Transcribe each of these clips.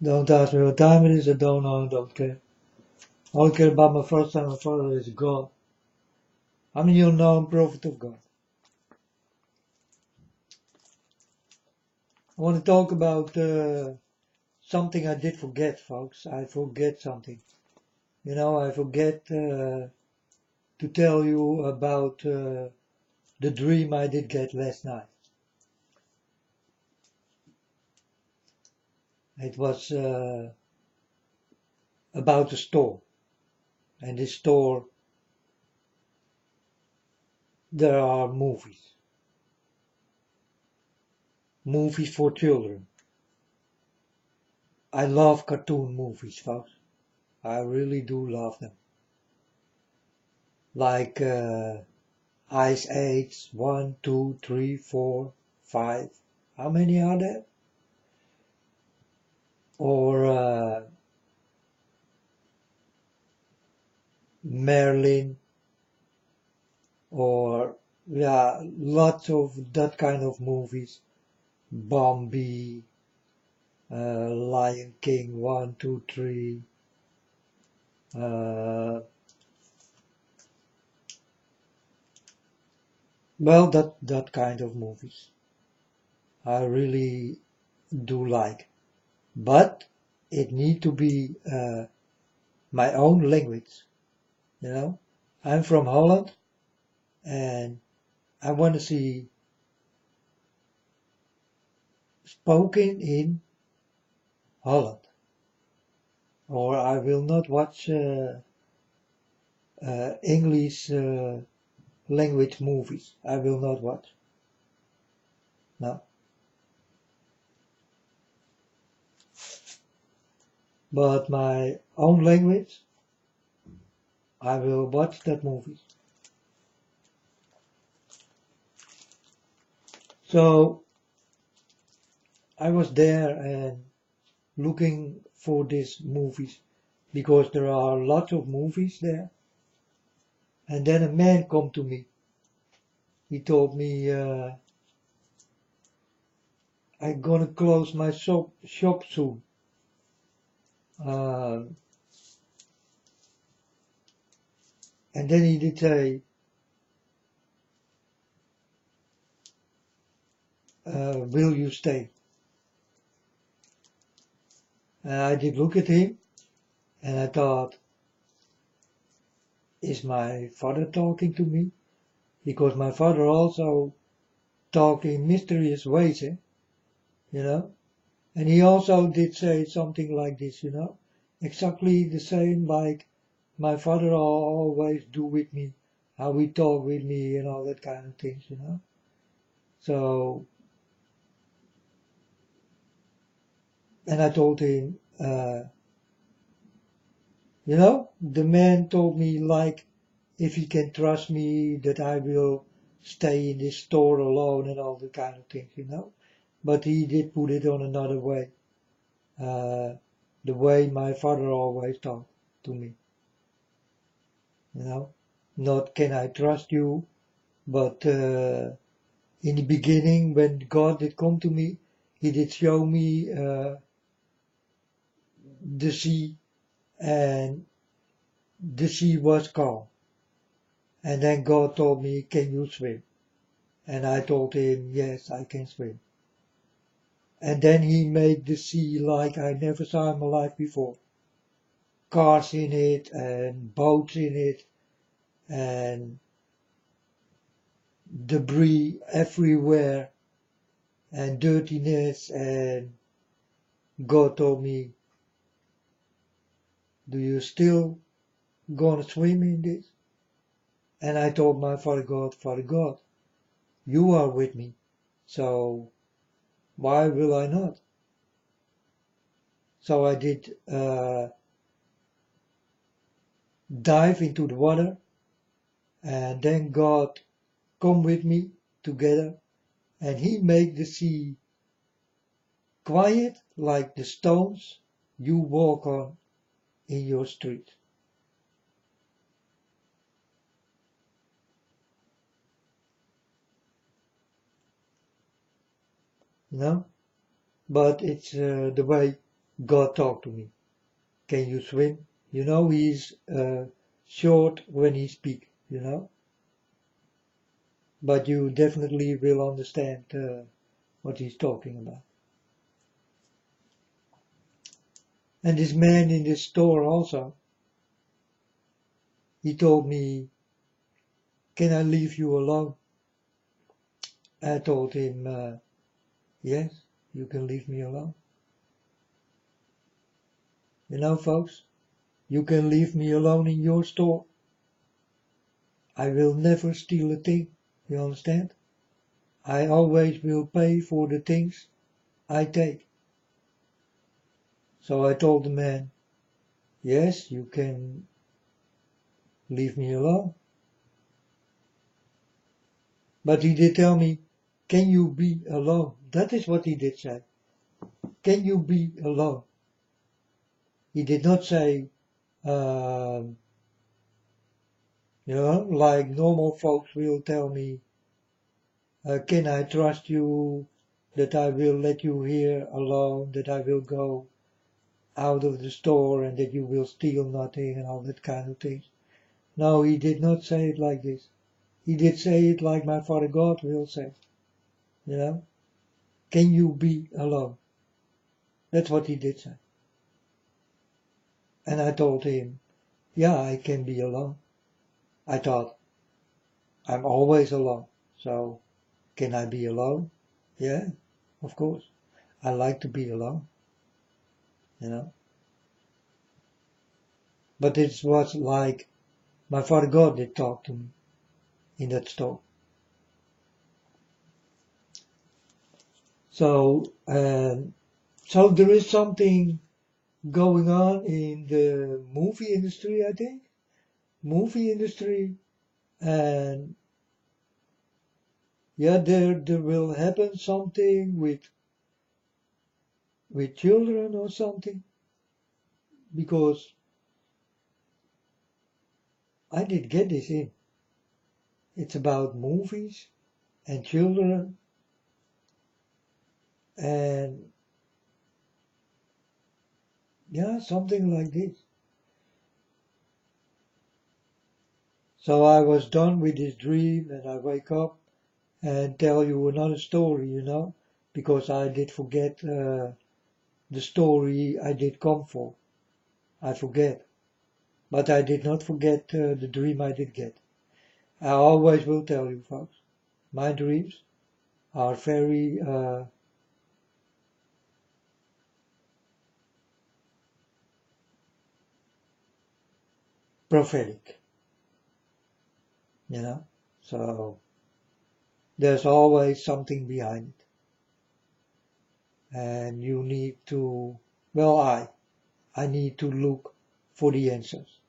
Don't ask me what time it is, I don't know, I don't care. All I care about my first time, my father is God. I'm the unknown prophet of God. I want to talk about something I did forget, folks. I forget something. I forget to tell you about the dream I did get last night. It was about a store. And this store, there are movies. Movies for children. I love cartoon movies, folks. I really do love them. Like Ice Age 1, 2, 3, 4, 5. How many are there? Or Merlin, or yeah, lots of that kind of movies. Bambi, Lion King 1, 2, 3. Well, that kind of movies I really do like, but it need to be my own language. I'm from Holland, and I want to see spoken in Holland, or I will not watch English language movies. I will not watch. No, but my own language, I will watch that movies. So I was there and looking for these movies because there are lots of movies there. And then a man come to me. He told me, I'm gonna close my shop soon. Uh, and then he did say, will you stay? And I did look at him and I thought, is my father talking to me? Because my father also talked in mysterious ways, you know. And he also did say something like this, exactly the same like my father always do with me, how he talk with me and all that kind of things. So, and I told him, the man told me like if he can trust me that I will stay in this store alone and all that kind of things. But he did put it on another way, uh, the way my father always talked to me, you know. Not can I trust you, but in the beginning when God did come to me, he did show me the sea, and the sea was calm. And then God told me, can you swim? And I told him, yes, I can swim. And then he made the sea like I never saw in my life before. Cars in it and boats in it and debris everywhere and dirtiness. And God told me, do you still gonna swim in this? And I told my Father God, you are with me, so why will I not? So I did dive into the water, and then God come with me together, and he made the sea quiet like the stones you walk on in your street. You know? But it's the way God talked to me. Can you swim? You know, he's short when he speaks, you know. But you definitely will understand what he's talking about. And this man in this store also, he told me, can I leave you alone? I told him, yes, you can leave me alone. You know, folks, you can leave me alone in your store. I will never steal a thing, you understand? I always will pay for the things I take. So I told the man, yes, you can leave me alone. But he did tell me, can you be alone? That is what he did say. Can you be alone? He did not say, um, you know, like normal folks will tell me, can I trust you that I will let you here alone, that I will go out of the store and that you will steal nothing and all that kind of things. No, he did not say it like this. He did say it like my Father God will say, you know, can you be alone? That's what he did say. And I told him, yeah, I can be alone. I thought, I'm always alone, so can I be alone? Yeah, of course. I like to be alone, you know. But it was like my Father God did talk to me in that store. So, so there is something going on in the movie industry, I think. Movie industry, and yeah, there will happen something with children or something, because I did get this in. It's about movies and children, and yeah, something like this. So I was done with this dream, and I wake up and tell you another story, you know, because I did forget the story I did come for. I forget. But I did not forget the dream I did get. I always will tell you, folks, my dreams are very prophetic, you know. So there's always something behind it. And you need to, well, I need to look for the answers.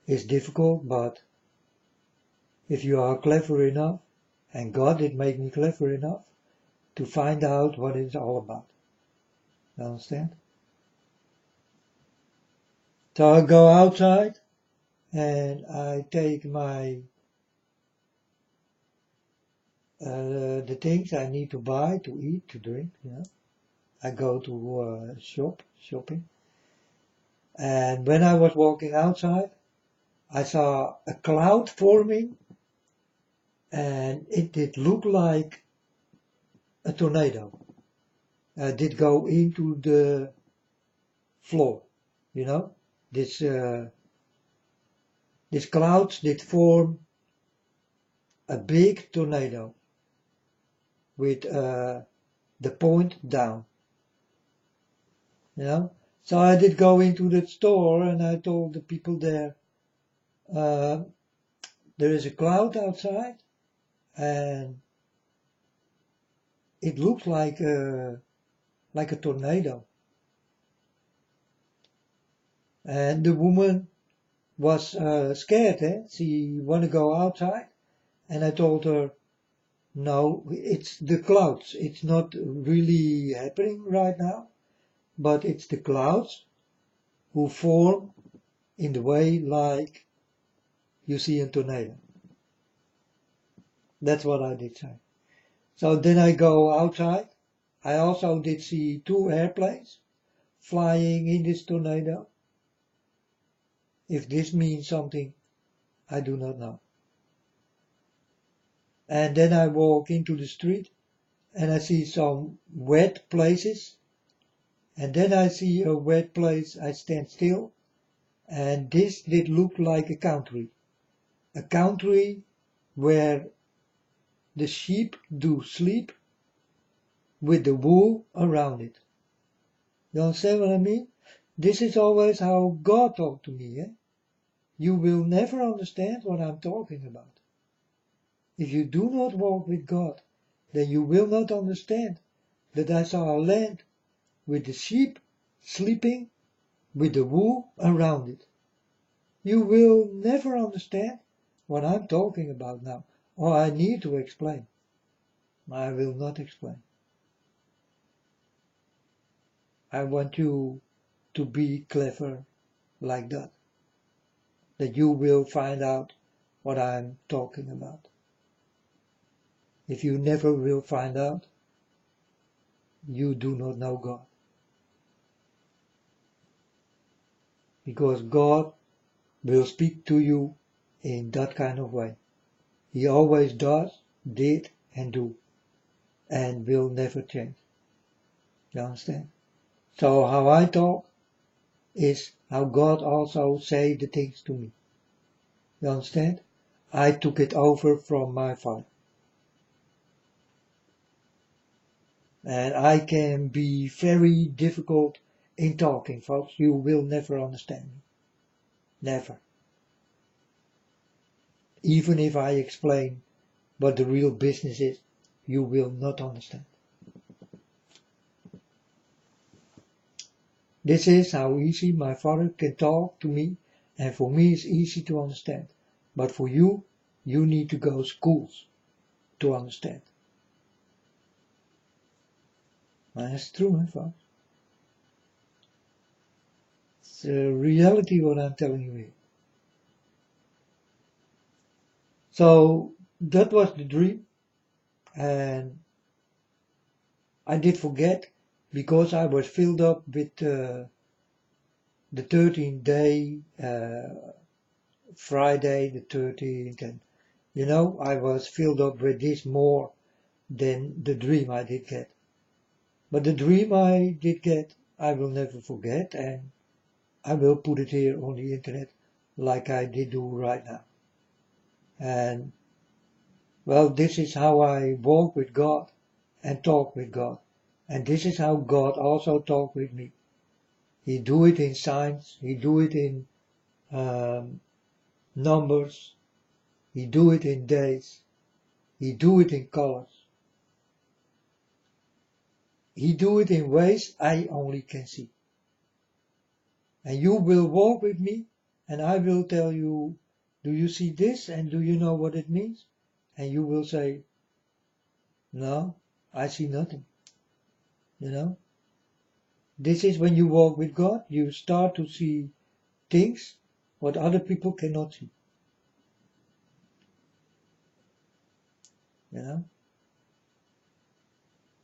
It's difficult, but if you are clever enough, and God did make me clever enough to find out what it's all about. You understand? So I go outside and I take my the things I need to buy, to eat, to drink. You know, I go to shopping, and when I was walking outside, I saw a cloud forming, and it did look like a tornado. Did go into the floor. You know, this these clouds did form a big tornado with the point down. You know, so I did go into the store and I told the people there, uh, there is a cloud outside and it looks like a tornado. And the woman was scared, eh? She wanted to go outside, and I told her, no, it's the clouds. It's not really happening right now, but it's the clouds who form in the way like you see a tornado. That's what I did say. So then I go outside. I also did see two airplanes flying in this tornado? If this means something, I do not know. And then I walk into the street and I see some wet places. And then I see a wet place, I stand still. And this did look like a country. A country where the sheep do sleep with the wool around it. You understand what I mean? This is always how God talked to me. You will never understand what I'm talking about. If you do not walk with God, then you will not understand that I saw a land with the sheep sleeping with the wool around it. You will never understand what I'm talking about now, or I need to explain. I will not explain. I want you to be clever like that you will find out what I'm talking about. If you never will find out, you do not know God. Because God will speak to you in that kind of way. He always does, did, and do, and will never change. You understand? So how I talk is how God also say the things to me. You understand? I took it over from my father. And I can be very difficult in talking, folks. You will never understand me. Never. Even if I explain what the real business is, you will not understand. This is how easy my father can talk to me, and for me it's easy to understand. But for you, you need to go to schools to understand. And that's true, folks. It's a reality what I'm telling you here. So that was the dream, and I did forget because I was filled up with the 13th day, Friday the 13th, and I was filled up with this more than the dream I did get. But the dream I did get, I will never forget, and I will put it here on the internet like I did do right now. And well, this is how I walk with God and talk with God. And this is how God also talk with me. He do it in signs, he do it in numbers, he do it in days, he do it in colors. He do it in ways I only can see. And you will walk with me, and I will tell you, do you see this, and do you know what it means? And you will say, no, I see nothing. This is when you walk with God, you start to see things what other people cannot see.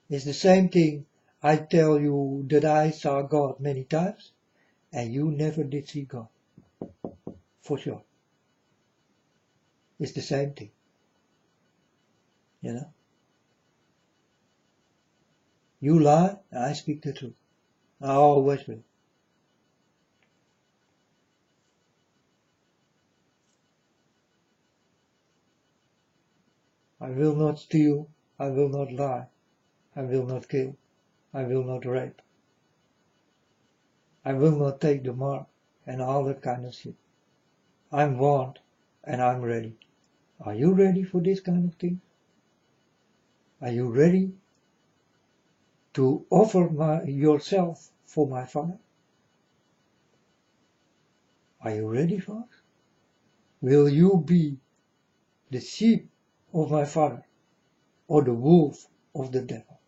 It's the same thing. I tell you that I saw God many times, and you never did see God. For sure. It's the same thing. You lie, I speak the truth. I always will. I will not steal, I will not lie, I will not kill, I will not rape. I will not take the mark and all that kind of shit. I'm warned and I'm ready. Are you ready for this kind of thing? Are you ready to offer yourself for my Father? Are you ready, folks? Will you be the sheep of my Father or the wolf of the devil?